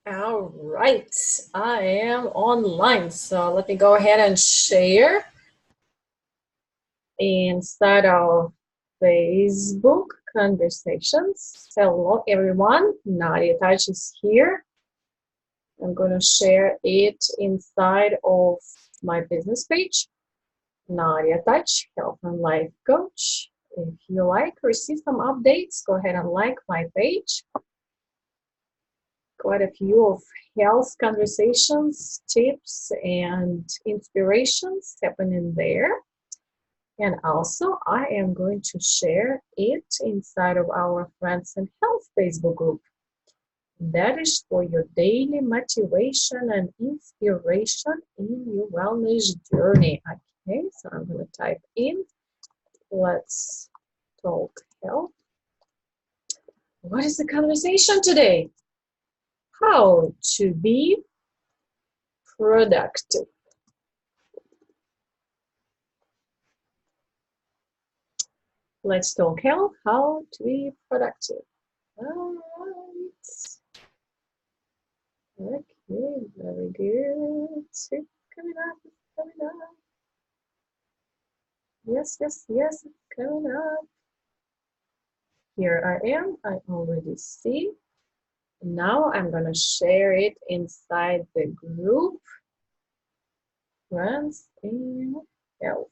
All right, I am online. So let me go ahead and share inside of Facebook conversations. Hello, everyone. Nadia Touch is here. I'm going to share it inside of my business page, Nadia Touch, Health and Life Coach. If you like, receive some updates, go ahead and like my page. Quite a few of health conversations, tips, and inspirations happening there. And also, I am going to share it inside of our Friends and Health Facebook group. That is for your daily motivation and inspiration in your wellness journey. Okay, so I'm going to type in, let's talk health. What is the conversation today? How to be productive. Let's talk health, how to be productive. All right. Okay, very good. It's coming up, it's coming up. Yes, yes, yes, it's coming up. Here I am, I already see. Now I'm gonna share it inside the group, Friends in Health.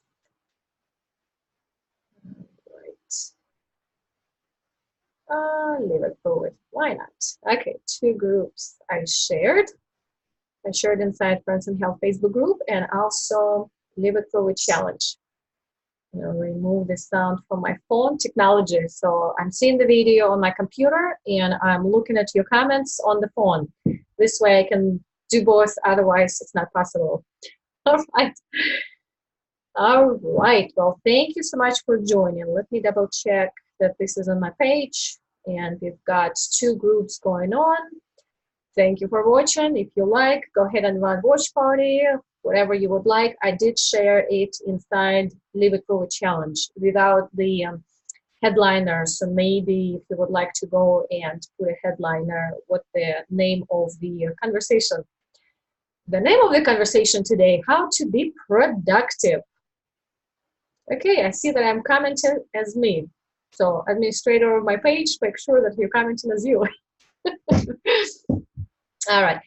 Leave it forward. Why not? Okay, two groups I shared. I shared inside Friends and Health Facebook group and also Leave It Forward challenge. Remove the sound from my phone technology. So I'm seeing the video on my computer and I'm looking at your comments on the phone. This way I can do both, otherwise it's not possible. All right. All right. Well, thank you so much for joining. Let me double check that this is on my page. And we've got two groups going on. Thank you for watching. If you like, go ahead and run watch party, whatever you would like. I did share it inside Leave It Forward challenge without the headliner. So maybe if you would like to go and put a headliner, what the name of the conversation. The name of the conversation today, how to be productive. Okay, I see that I'm commenting as me. So administrator of my page, make sure that you're commenting as you. All right.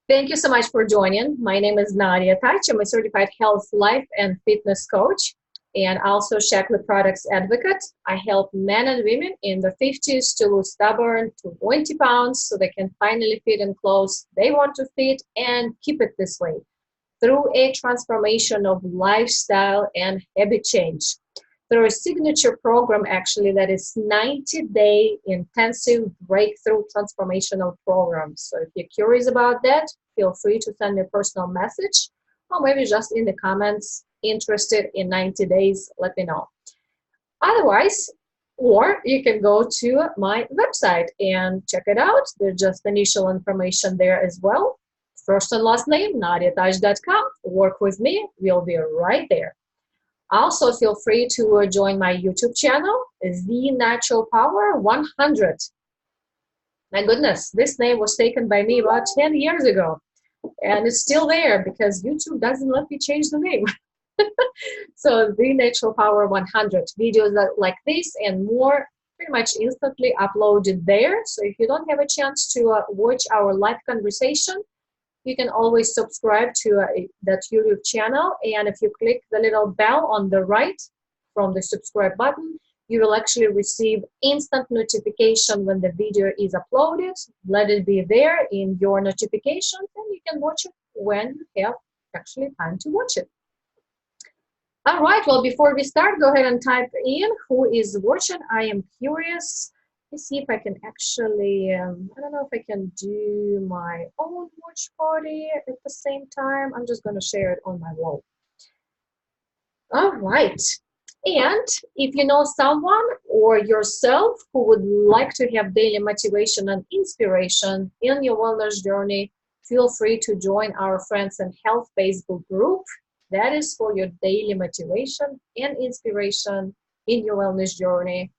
Thank you so much for joining. My name is Nadia Tach. I'm a certified health, life, and fitness coach, and also Shaklee Products advocate. I help men and women in their 50s to lose stubborn to 20 pounds so they can finally fit in clothes they want to fit and keep it this way through a transformation of lifestyle and habit change. Through a signature program, actually, that is 90-day intensive breakthrough transformational program. So if you're curious about that, feel free to send me a personal message or maybe just in the comments, interested in 90 days, let me know. Otherwise, or you can go to my website and check it out. There's just initial information there as well. First and last name, nadiatouch.com. Work with me, we'll be right there. Also, feel free to join my YouTube channel, The Natural Power 100. My goodness, this name was taken by me about 10 years ago. And it's still there because YouTube doesn't let me change the name. So The Natural Power 100 videos like this and more pretty much instantly uploaded there. So if you don't have a chance to watch our live conversation, you can always subscribe to that YouTube channel. And if you click the little bell on the right from the subscribe button, you will actually receive instant notification when the video is uploaded. Let it be there in your notifications and you can watch it when you have actually time to watch it. All right, well, before we start, go ahead and type in who is watching. I am curious. Let's see if I can actually, I don't know if I can do my own watch party at the same time. I'm just going to share it on my wall. All right. And if you know someone or yourself who would like to have daily motivation and inspiration in your wellness journey, feel free to join our Friends and Health Facebook group. That is for your daily motivation and inspiration in your wellness journey.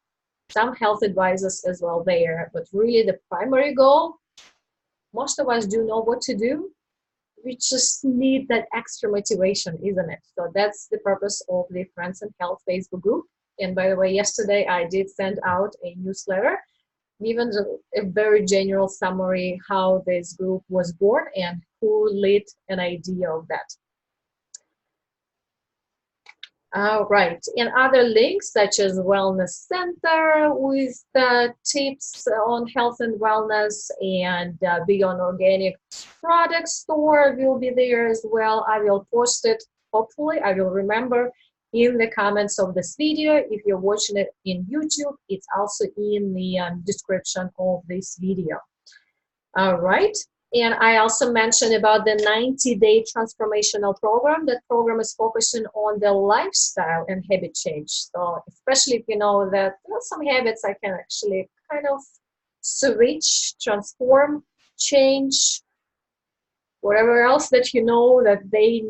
Some health advisors as well there, but really the primary goal most of us do know what to do. We just need that extra motivation, isn't it? So that's the purpose of the Friends and Health Facebook group. And by the way, yesterday I did send out a newsletter, even a very general summary how this group was born and who lit an idea of that. All right, and other links such as Wellness Center with tips on health and wellness, and Beyond Organic Product Store will be there as well. I will post it, hopefully, I will remember in the comments of this video. If you're watching it in YouTube, it's also in the description of this video. All right. And I also mentioned about the 90-day transformational program. That program is focusing on the lifestyle and habit change. So especially if you know that there are some habits I can actually kind of switch, transform, change, whatever else that you know that the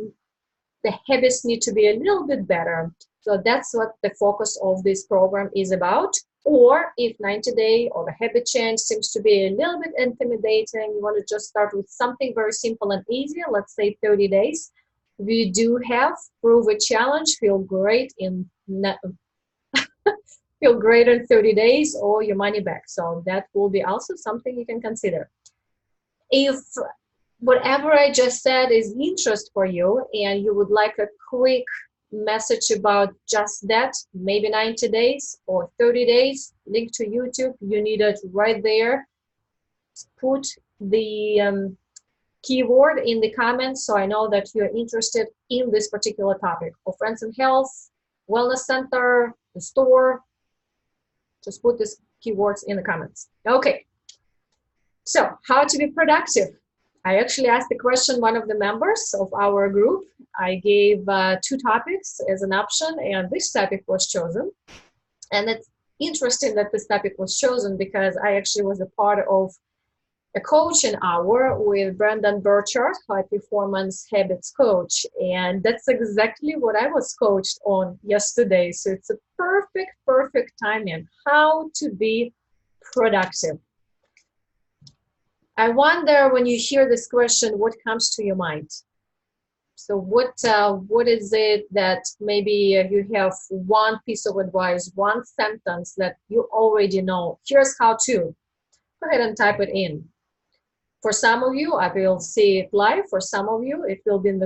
habits need to be a little bit better. So that's what the focus of this program is about. Or if 90-day or the habit change seems to be a little bit intimidating, you want to just start with something very simple and easy, let's say 30 days. We do have Prove a Challenge, feel great in 30 days or your money back. So that will be also something you can consider. If whatever I just said is interest for you and you would like a quick message about just that, maybe 90 days or 30 days, link to YouTube, you need it right there. Put the keyword in the comments so I know that you're interested in this particular topic. For Friends and Health, Wellness Center, the store, just put these keywords in the comments. Okay, so how to be productive? I actually asked the question one of the members of our group. I gave 2 topics as an option, and this topic was chosen. And it's interesting that this topic was chosen because I actually was a part of a coaching hour with Brandon Burchard, high performance habits coach. And that's exactly what I was coached on yesterday. So it's a perfect timing. How to be productive. I wonder when you hear this question, what comes to your mind? So what is it that maybe you have one piece of advice, one sentence that you already know? Here's how to. Go ahead and type it in. For some of you, I will see it live. For some of you, it will be in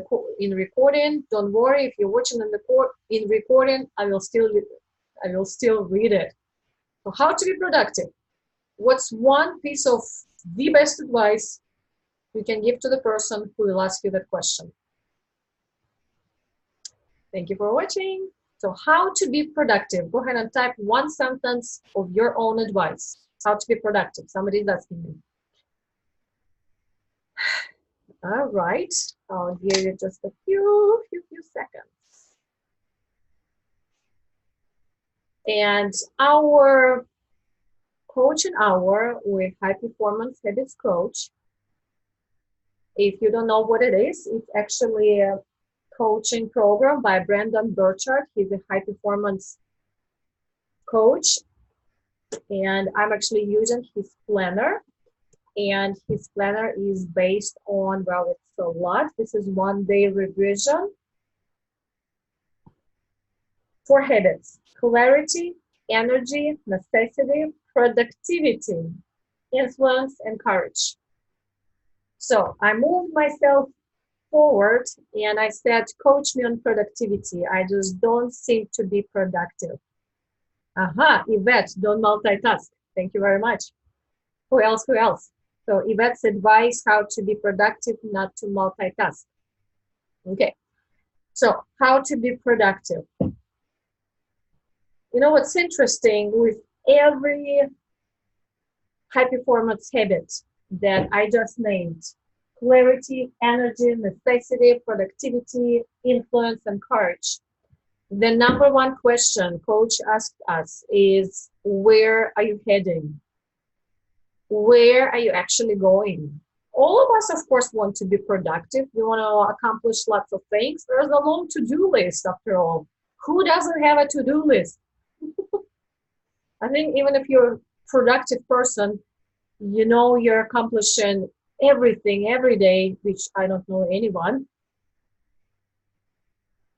recording. Don't worry, if you're watching in recording, I will still read it. So how to be productive? What's one piece of the best advice you can give to the person who will ask you that question? Thank you for watching. So how to be productive? Go ahead and type one sentence of your own advice. How to be productive. Somebody's asking me. All right. I'll give you just a few seconds. And our coaching hour with High Performance Habits Coach. If you don't know what it is, it's actually a coaching program by Brandon Burchard. He's a high performance coach, and I'm actually using his planner. And his planner is based on, well, it's a lot. This is 1-day revision for habits: clarity, energy, necessity, productivity, influence, and courage. So I moved myself forward and I said, coach me on productivity. I just don't seem to be productive. Aha, Yvette, don't multitask. Thank you very much. Who else? So Yvette's advice, how to be productive, not to multitask. Okay, so how to be productive. You know what's interesting with every high performance habit that I just named: clarity, energy, necessity, productivity, influence, and courage. The number one question coach asked us is, where are you heading? Where are you actually going? All of us, of course, want to be productive. We want to accomplish lots of things. There's a long to-do list, after all. Who doesn't have a to-do list? I think even if you're a productive person, you know you're accomplishing everything every day, which I don't know anyone,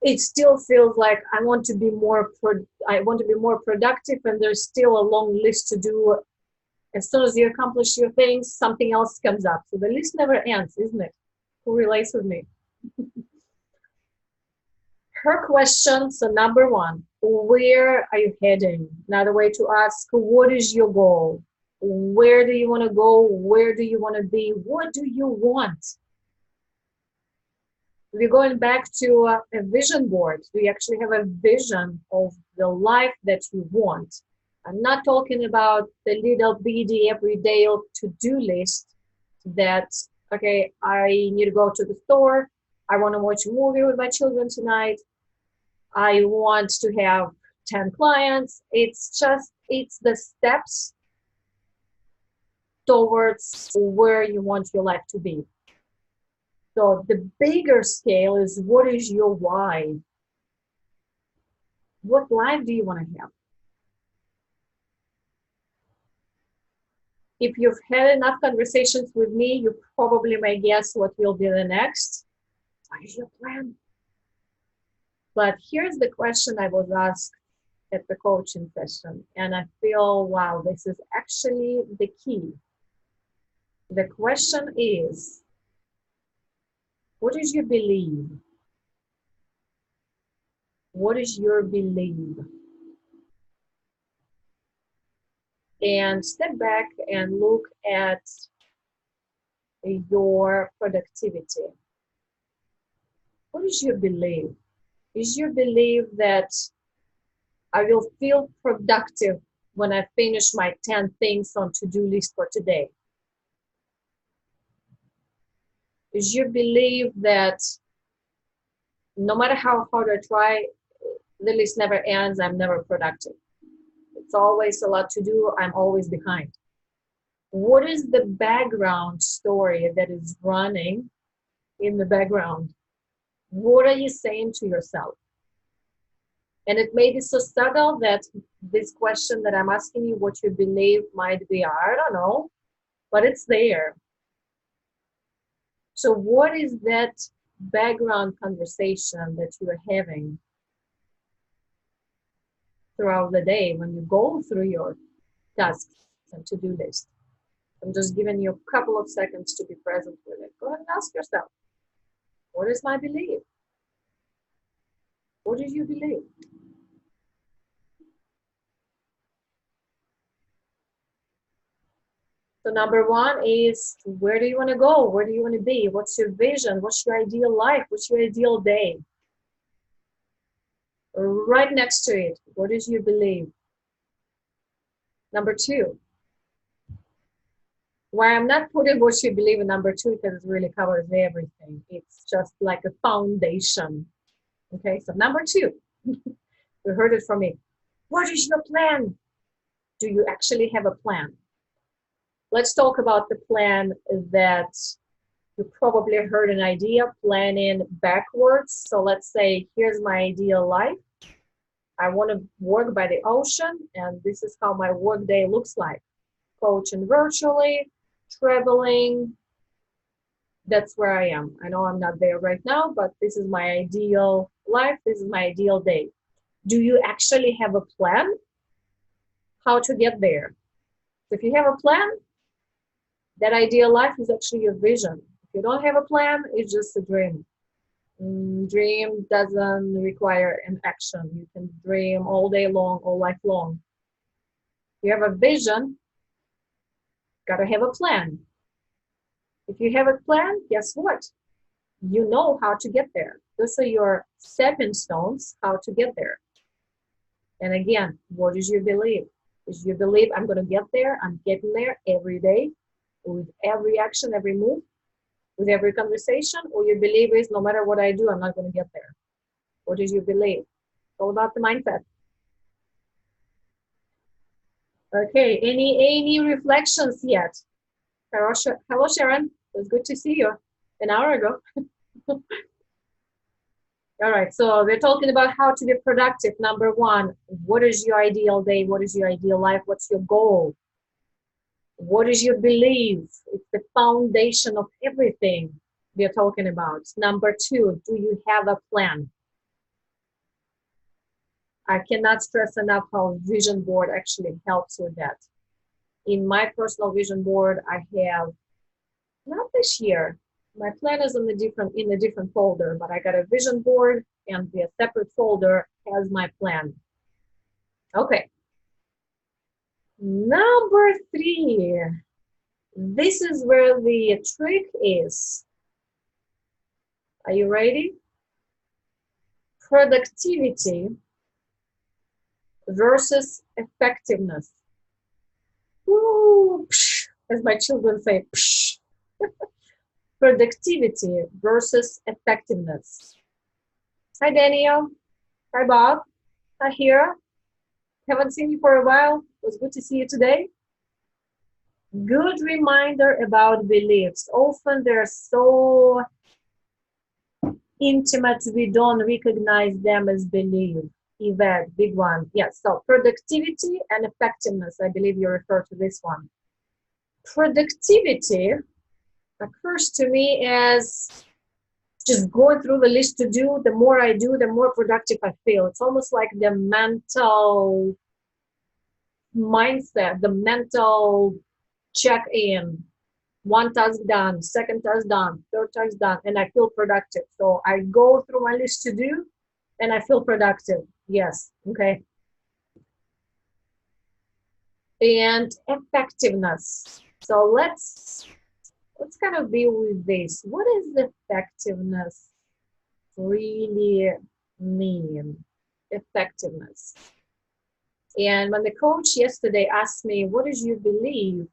it still feels like I want to be more productive, and there's still a long list to do. As soon as you accomplish your things, something else comes up. So the list never ends, isn't it? Who relates with me? Her question, so number one, where are you heading? Another way to ask, what is your goal? Where do you want to go? Where do you want to be? What do you want? We're going back to a vision board. We actually have a vision of the life that you want. I'm not talking about the little bitty everyday to-do list that, okay, I need to go to the store. I want to watch a movie with my children tonight. I want to have 10 clients. It's the steps towards where you want your life to be. So the bigger scale is, what is your why? What life do you want to have? If you've had enough conversations with me, you probably may guess what will be the next. What is your plan? But here's the question I was asked at the coaching session, and I feel, wow, this is actually the key. The question is, what is your belief? What is your belief? And step back and look at your productivity. What is your belief? Is your belief that I will feel productive when I finish my 10 things on to-do list for today? Is your belief that no matter how hard I try, the list never ends, I'm never productive? It's always a lot to do, I'm always behind. What is the background story that is running in the background? What are you saying to yourself? And it may be so subtle that this question that I'm asking you, what you believe might be, I don't know, but it's there. So what is that background conversation that you are having throughout the day when you go through your tasks and to-do list? I'm just giving you a couple of seconds to be present with it. Go ahead and ask yourself, what is my belief? What did you believe? So number one is, where do you want to go? Where do you want to be? What's your vision? What's your ideal life? What's your ideal day? Right next to it, what is your belief? Number two, why I'm not putting what you believe in number two, because it really covers everything. It's just like a foundation. Okay, so number two, you heard it from me. What is your plan? Do you actually have a plan? Let's talk about the plan that you probably heard an idea, planning backwards. So let's say, here's my ideal life. I want to work by the ocean, and this is how my work day looks like. Coaching virtually, traveling. That's where I am. I know I'm not there right now, but this is my ideal life. This is my ideal day. Do you actually have a plan how to get there? If you have a plan, that ideal life is actually your vision. If you don't have a plan, it's just a dream. Dream doesn't require an action. You can dream all day long, all life long. If you have a vision, gotta have a plan. If you have a plan, guess what? You know how to get there. Those are your stepping stones, how to get there. And again, what is your belief? Is your belief, I'm gonna get there, I'm getting there every day, with every action, every move, with every conversation? Or your belief is, no matter what I do, I'm not gonna get there? What is your belief? It's all about the mindset. Okay, any reflections yet? Hello, Sharon. It was good to see you an hour ago. All right, so we're talking about how to be productive. Number one, what is your ideal day? What is your ideal life? What's your goal? What is your belief? It's the foundation of everything we are talking about. Number two, do you have a plan? I cannot stress enough how vision board actually helps with that. In my personal vision board, I have, not this year, my plan is in a different folder, but I got a vision board and the separate folder has my plan. Okay. Number three, this is where the trick is. Are you ready? Productivity versus effectiveness. Woo, psh, as my children say, psh. Productivity versus effectiveness. Hi, Daniel. Hi, Bob. Hi, Hira. Haven't seen you for a while. It was good to see you today. Good reminder about beliefs. Often they're so intimate, we don't recognize them as belief. Yvette, big one. Yes, so productivity and effectiveness. I believe you refer to this one. Productivity occurs to me as just going through the list to do. The more I do, the more productive I feel. It's almost like the mental mindset, the mental check-in. One task done, second task done, third task done, and I feel productive. So I go through my list to do and I feel productive. Yes, okay. And effectiveness. So let's kind of deal with this. What does effectiveness really mean? Effectiveness. And when the coach yesterday asked me, what did you believe?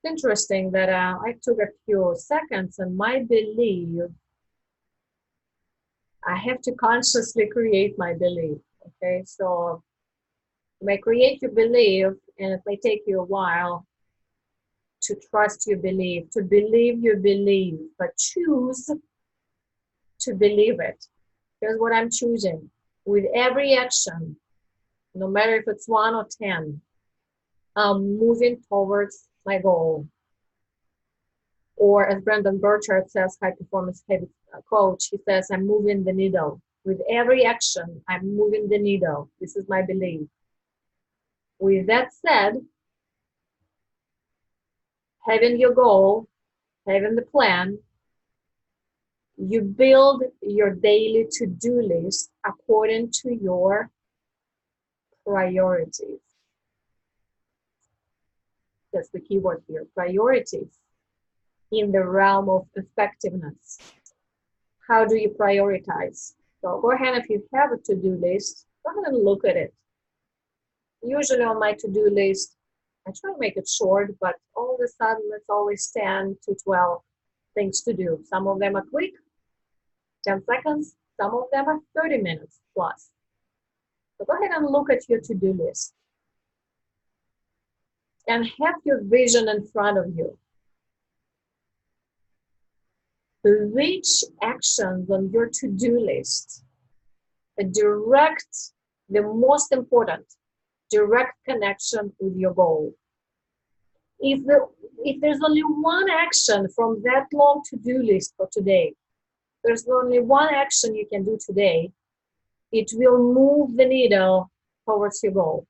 It's interesting that I took a few seconds, and my belief, I have to consciously create my belief. Okay, so you may create your belief, and it may take you a while to trust your belief, to believe your belief, but choose to believe it. Here's what I'm choosing. With every action, no matter if it's 1 or 10, I'm moving towards my goal. Or as Brendon Burchard says, high performance habit coach, he says, I'm moving the needle. With every action, I'm moving the needle. This is my belief. With that said, having your goal, having the plan, you build your daily to-do list according to your priorities. That's the key word here, priorities in the realm of effectiveness. How do you prioritize? So go ahead, if you have a to-do list, go ahead and look at it. Usually on my to-do list, I try to make it short, but all of a sudden it's always 10 to 12 things to do. Some of them are quick, 10 seconds, some of them are 30 minutes plus. So go ahead and look at your to-do list and have your vision in front of you. Which actions on your to-do list direct the most important direct connection with your goal? If there's only one action from that long to-do list for today, there's only one action you can do today, it will move the needle towards your goal.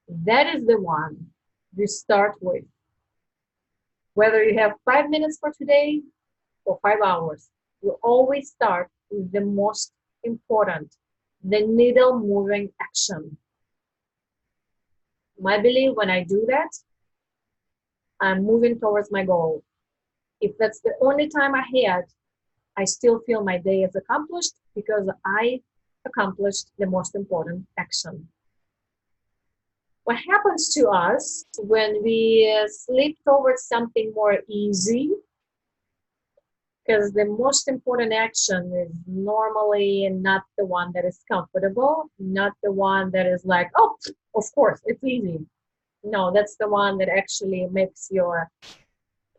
That is the one you start with. Whether you have 5 minutes for today or 5 hours, you always start with the most important, the needle moving action. My belief, when I do that, I'm moving towards my goal. If that's the only time I had, I still feel my day is accomplished because I accomplished the most important action. What happens to us when we slip towards something more easy, because the most important action is normally not the one that is comfortable, not the one that is like, oh, of course, it's easy. No, that's the one that actually makes your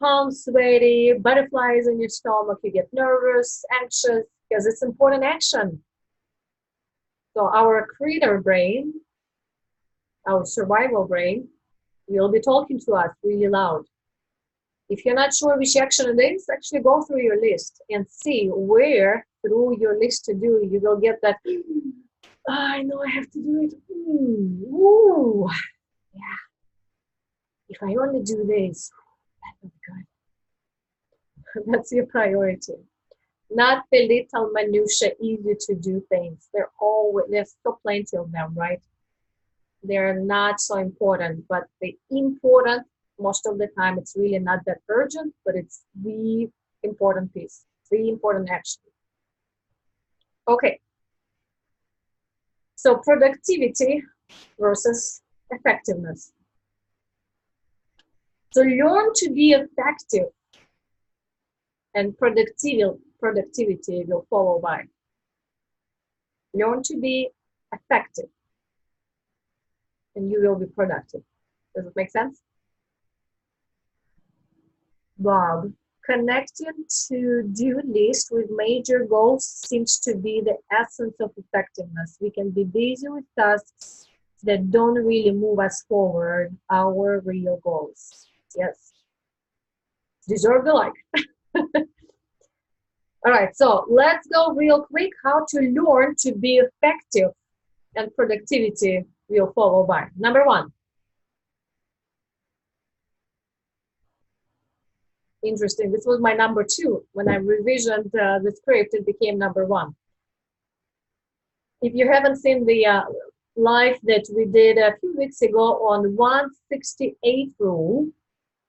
palms sweaty, butterflies in your stomach, you get nervous, anxious, because it's important action. So our creator brain, our survival brain, You'll be talking to us really loud. If you're not sure which action it is, actually go through your list and see where through your list to do you will get that, I know I have to do it. Ooh, yeah. If I only do this, that would be good. That's your priority. Not the little minutia, easy to do things. There's so plenty of them, right? They're not so important, but the important, most of the time, it's really not that urgent, but it's the important piece, the important action. Okay, so productivity versus effectiveness. So learn to be effective and productivity will follow by. Learn to be effective and you will be productive. Does it make sense? Bob, connecting to-do list with major goals seems to be the essence of effectiveness. We can be busy with tasks that don't really move us forward, our real goals. Yes. Deserve the like. All right, so let's go real quick how to learn to be effective and productivity will follow by. Number one. Interesting. This was my number two. When I revisioned the script, it became number one. If you haven't seen the live that we did a few weeks ago on 168 rule,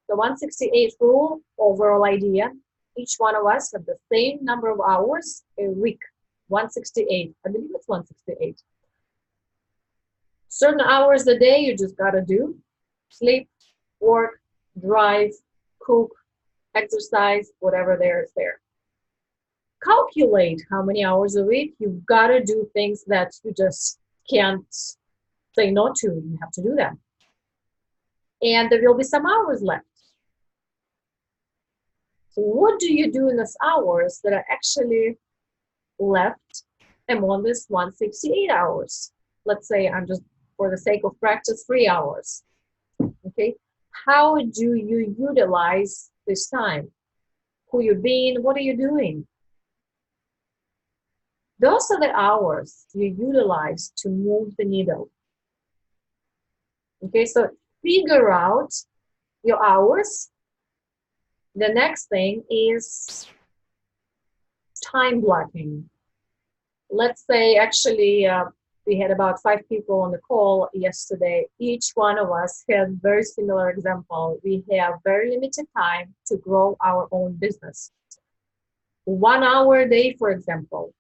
the 168 rule, overall idea, each one of us have the same number of hours a week, 168. I believe it's 168. Certain hours a day you just gotta do, sleep, work, drive, cook, exercise, whatever there is there. Calculate how many hours a week you've got to do things that you just can't say no to. You have to do them. And there will be some hours left. So what do you do in those hours that are actually left among this 168 hours? Let's say I'm just, for the sake of practice, 3 hours. Okay. How do you utilize this time? Who you been? What are you doing? Those are the hours you utilize to move the needle. Okay, so figure out your hours. The next thing is time blocking. Let's say actually we had about 5 people on the call yesterday. Each one of us had very similar example. We have very limited time to grow our own business. 1 hour a day, for example.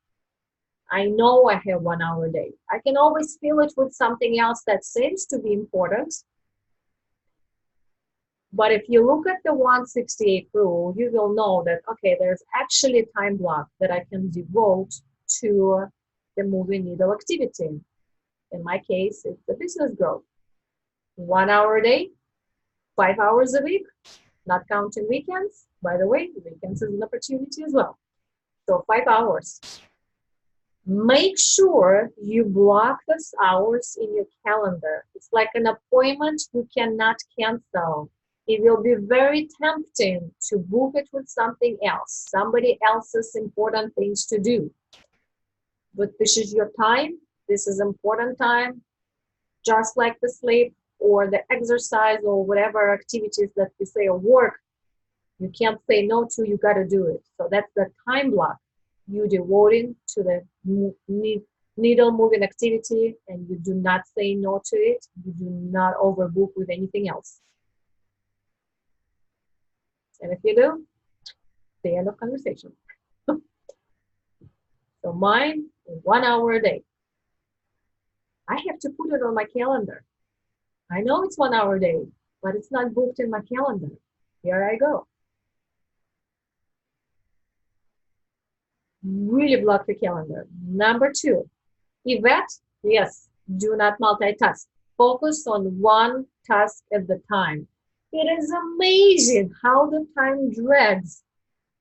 I know I have 1 hour a day. I can always fill it with something else that seems to be important. But if you look at the 168 rule, you will know that, okay, there's actually a time block that I can devote to the moving needle activity. In my case, it's the business growth. 1 hour a day, 5 hours a week, not counting weekends. By the way, weekends is an opportunity as well. So 5 hours. Make sure you block those hours in your calendar. It's like an appointment you cannot cancel. It will be very tempting to book it with something else, somebody else's important things to do. But this is your time. This is important time, just like the sleep or the exercise or whatever activities that you say or work, you can't say no to, you got to do it. So that's the time block you devoting to the needle moving activity, and you do not say no to it. You do not overbook with anything else. And if you do, the end of conversation. So mine, 1 hour a day. I have to put it on my calendar. I know it's 1 hour a day, but it's not booked in my calendar. Here I go. Really block your calendar. Number 2, Yvette, yes, do not multitask. Focus on one task at the time. It is amazing how the time drags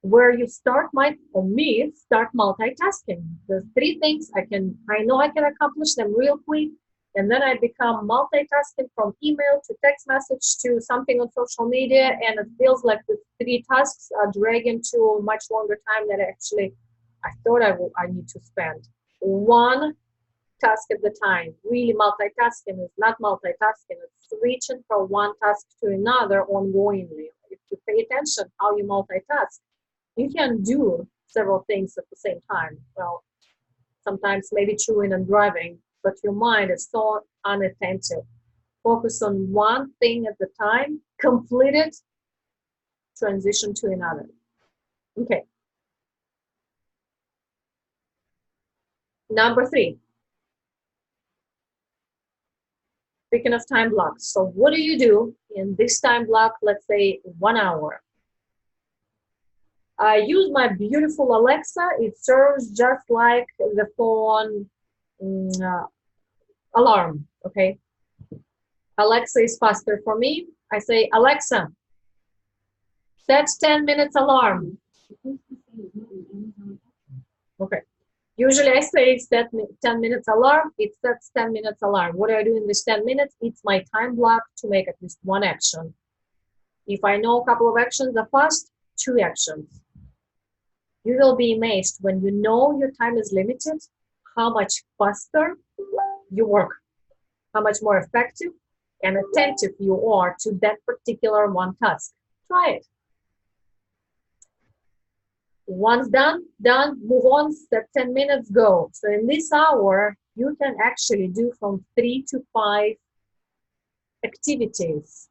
where you start multitasking. There's 3 things I know I can accomplish them real quick, And then I become multitasking from email to text message to something on social media, and it feels like the three tasks are dragging to much longer time than actually I thought I need to spend. One task at the time. Really, multitasking is not multitasking, it's switching from one task to another ongoingly. If you pay attention how you multitask, you can do several things at the same time. Well, sometimes maybe chewing and driving, but your mind is so unattentive. Focus on one thing at the time, complete it, transition to another. Okay. Number 3, speaking of time blocks. So what do you do in this time block, let's say 1 hour? I use my beautiful Alexa. It serves just like the phone alarm, okay? Alexa is faster for me. I say, Alexa, set 10 minutes alarm. Okay. Usually I say set 10 minutes alarm. It sets 10 minutes alarm. What do I do in this 10 minutes? It's my time block to make at least one action. If I know a couple of actions are fast, 2 actions. You will be amazed when you know your time is limited, how much faster you work, how much more effective and attentive you are to that particular one task. Try it. Once done, move on, set 10 minutes, go. So in this hour, you can actually do from 3 to 5 activities.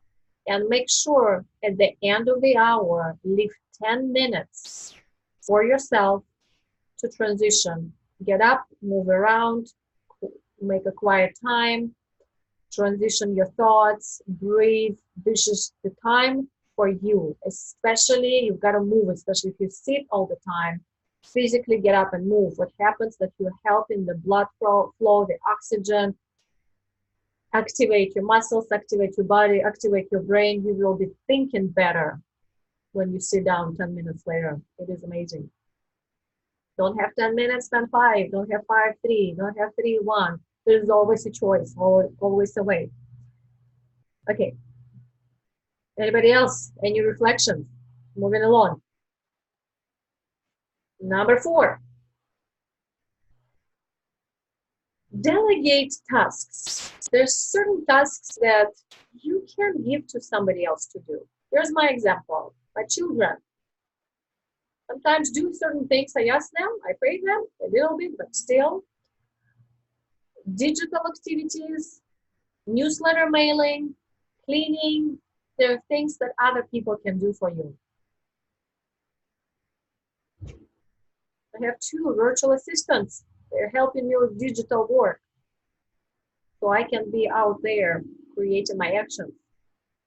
And make sure at the end of the hour, leave 10 minutes for yourself to transition. Get up, move around, make a quiet time, transition your thoughts, breathe. This is the time for you. Especially, you've got to move, especially if you sit all the time. Physically get up and move. What happens that you're helping the blood flow, the oxygen, activate your muscles, activate your body, activate your brain. You will be thinking better when you sit down 10 minutes later. It is amazing. Don't have 10 minutes, spend 5. Don't have 5, 3. Don't have 3, 1. There's always a choice, always a way. Okay. Anybody else? Any reflections? Moving along. Number 4. Delegate tasks. There's certain tasks that you can give to somebody else to do. Here's my example. My children sometimes do certain things. I ask them, I pay them a little bit, but still. Digital activities, newsletter mailing, cleaning, there are things that other people can do for you. I have 2 virtual assistants. They're helping me with digital work. So I can be out there creating my actions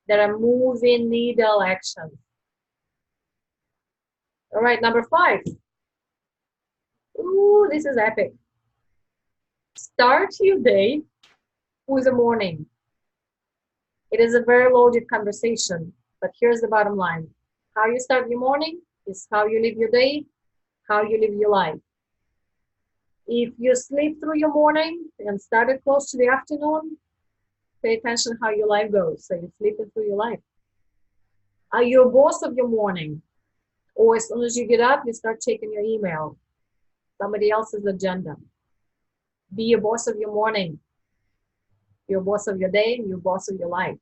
that are moving needle actions. All right, number 5. Ooh, this is epic. Start your day with a morning. It is a very loaded conversation, but here's the bottom line. How you start your morning is how you live your day, how you live your life. If you sleep through your morning and start it close to the afternoon, pay attention how your life goes. So you're sleeping through your life. Are you a boss of your morning? Or as soon as you get up, you start checking your email, somebody else's agenda. Be a boss of your morning. You're a boss of your day, you're a boss of your life.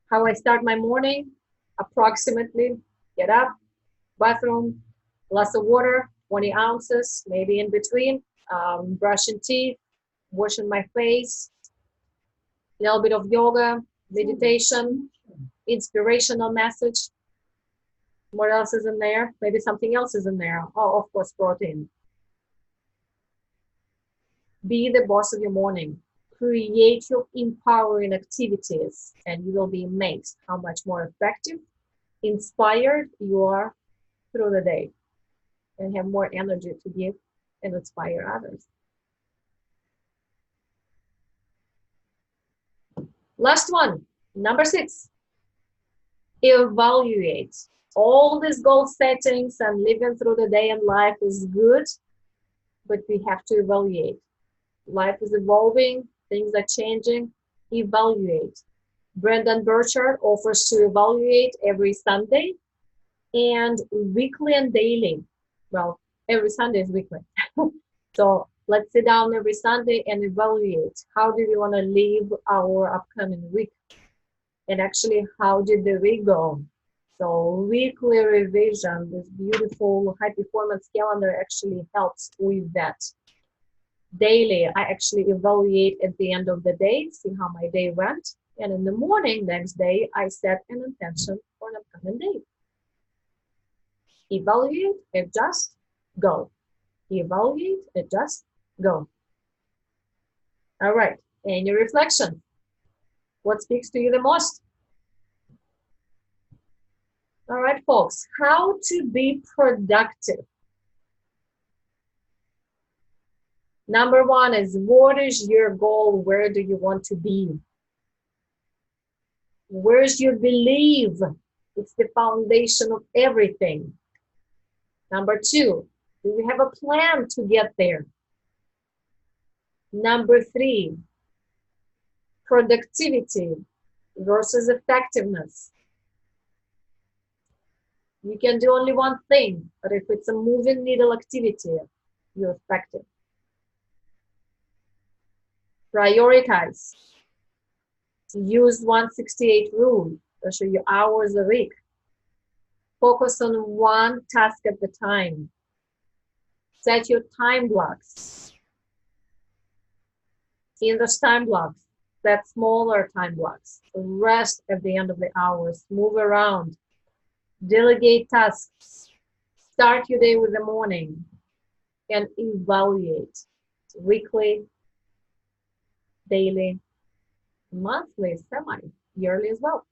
How I start my morning, approximately, get up, bathroom, glass of water, 20 ounces, maybe in between, brushing teeth, washing my face, a little bit of yoga, meditation, inspirational message. What else is in there? Maybe something else is in there. Oh, of course, protein. Be the boss of your morning. Create your empowering activities, and you will be amazed how much more effective, inspired you are through the day, and have more energy to give and inspire others. Last one, number 6. Evaluate. All these goal settings and living through the day and life is good, but we have to evaluate. Life is evolving. things are changing, evaluate. Brendan Burchard offers to evaluate every Sunday and weekly and daily. Well, every Sunday is weekly. So let's sit down every Sunday and evaluate how do we want to live our upcoming week, and actually how did the week go. So weekly revision, this beautiful high performance calendar actually helps with that. Daily, I actually evaluate at the end of the day, see how my day went, and in the morning next day I set an intention for an upcoming day. Evaluate, adjust, go. Evaluate, adjust, go. All right, and your reflection. What speaks to you the most? All right, folks, how to be productive. Number one is, what is your goal? Where do you want to be? Where's your belief? It's the foundation of everything. Number two, do you have a plan to get there? Number three, productivity versus effectiveness. You can do only one thing, but if it's a moving needle activity, you're effective. Prioritize. Use 168 rule. I'll show you hours a week. Focus on one task at a time. Set your time blocks. In those time blocks, set smaller time blocks. Rest at the end of the hours. Move around. Delegate tasks. Start your day with the morning. And evaluate. Weekly, daily, monthly, semi-yearly as well.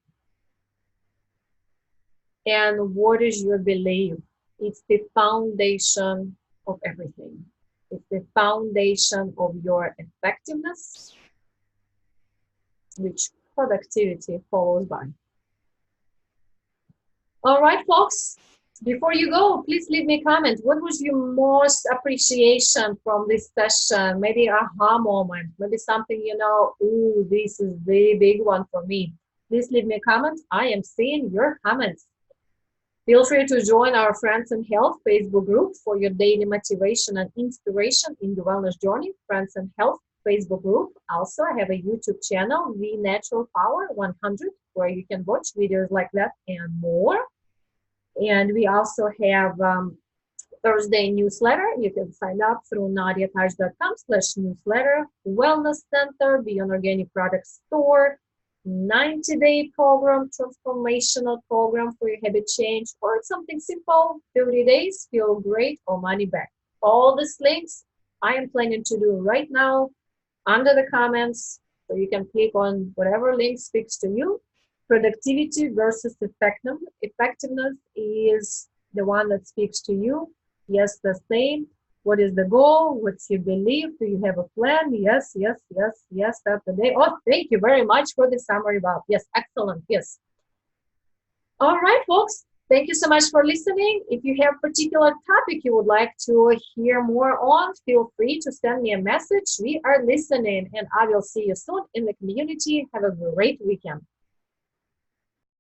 And what is your belief? It's the foundation of everything. It's the foundation of your effectiveness, which productivity follows by. All right, folks, before you go, please leave me a comment. What was your most appreciation from this session? Maybe aha moment, maybe something, you know, ooh, this is the big one for me. Please leave me a comment. I am seeing your comments. Feel free to join our Friends in Health Facebook group for your daily motivation and inspiration in the wellness journey. Friends in Health Facebook group. Also, I have a YouTube channel, The Natural Power 100, where you can watch videos like that and more. And we also have Thursday newsletter. You can sign up through nadiataj.com/newsletter. Wellness Center, Beyond Organic Products Store, 90-day program, transformational program for your habit change, or it's something simple, 30 days, feel great, or money back. All these links I am planning to do right now under the comments, so you can click on whatever link speaks to you. Productivity versus effectiveness is the one that speaks to you. Yes, the same. What is the goal? What's your belief? Do you have a plan? Yes, yes, yes, yes, that's the day. Oh, thank you very much for the summary, Bob. Yes, excellent. Yes. All right, folks. Thank you so much for listening. If you have a particular topic you would like to hear more on, feel free to send me a message. We are listening, and I will see you soon in the community. Have a great weekend.